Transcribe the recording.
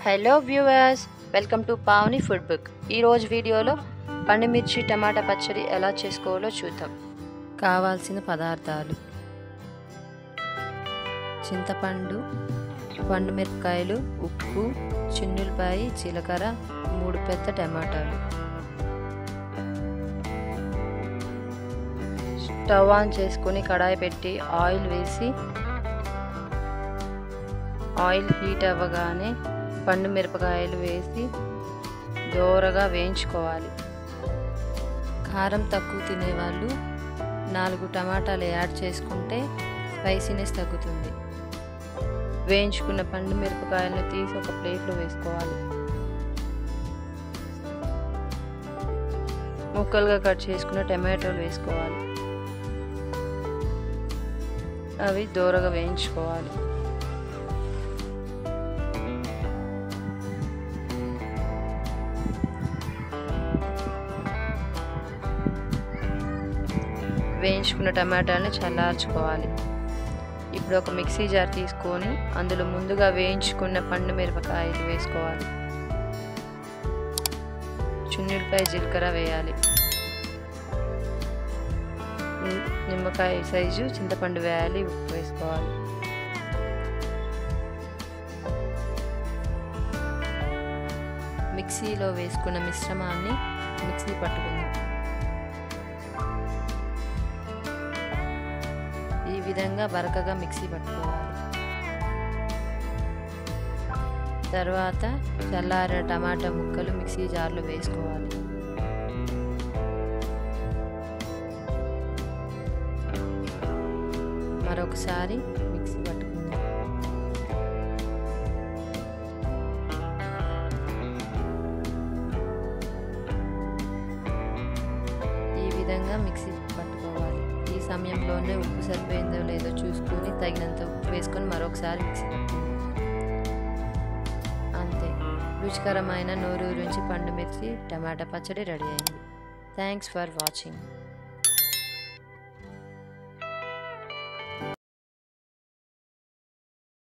Hello viewers, welcome to Pavani food book. ఈరోజు వీడియోలో పండుమిర్చి టమాటా పచ్చడి ఎలా చేసుకోవాలో చూద్దాం. కావాల్సిన పదార్థాలు: చింతపండు, పండుమిరపకాయలు, ఉప్పు, చిన్నులపాయ, జీలకర్ర, 3 పెద్ద టమాటాలు. స్టవ్ ఆన్ చేసుకొని కడాయి పెట్టి ఆయిల్ వేసి ఆయిల్ హీట్ అవ్వగానే పండు మిరపకాయలు వేసి దోరగా వేయించుకోవాలి. కారం తక్కువ తినేవాళ్ళు 4 టమాటాలు యాడ్ చేసుకుంటే స్పైసీనెస్ తగ్గుతుంది. వేయించుకున్న పండు మిరపకాయలను తీసి ఒక ప్లేట్లో వేసుకోవాలి. ముక్కలుగా కట్ చేసుకున్న టమాటోలు వేసుకోవాలి. అవి దోరగా వేయించుకోవాలి. వేయించుకున్న టమాటాలను చల్లార్చుకోవాలి. ఇప్పుడు ఒక మిక్సీ జార్ తీసుకొని అందులో ముందుగా వేయించుకున్న పండు మిరపకాయలు వేసుకోవాలి. చున్నులపై జీలకర్ర వేయాలి. నిమ్మకాయ సైజు చింతపండు వేయాలి. ఉప్పు వేసుకోవాలి. మిక్సీలో వేసుకున్న మిశ్రమాన్ని మిక్సీ పట్టుకుందాం. ఈ విధంగా బరకగా మిక్సీ పట్టుకోవాలి. తర్వాత చల్లారిన టమాటా ముక్కలు మిక్సీ జార్లో వేసుకోవాలి. మరొకసారి మిక్సీ పట్టుకుందాం. ఈ విధంగా మిక్సీ పట్టుకోవాలి. ఈ సమయంలోనే ఉప్పు సరిపోయిందో లేదో చూసుకొని తగినంత ఉప్పు వేసుకొని మరొకసారి మిక్సీ పట్టుకుందాం. అంతే, రుచికరమైన నోరూరించి పండుమిర్చి టమాటా పచ్చడి రెడీ అయింది. Thanks for watching.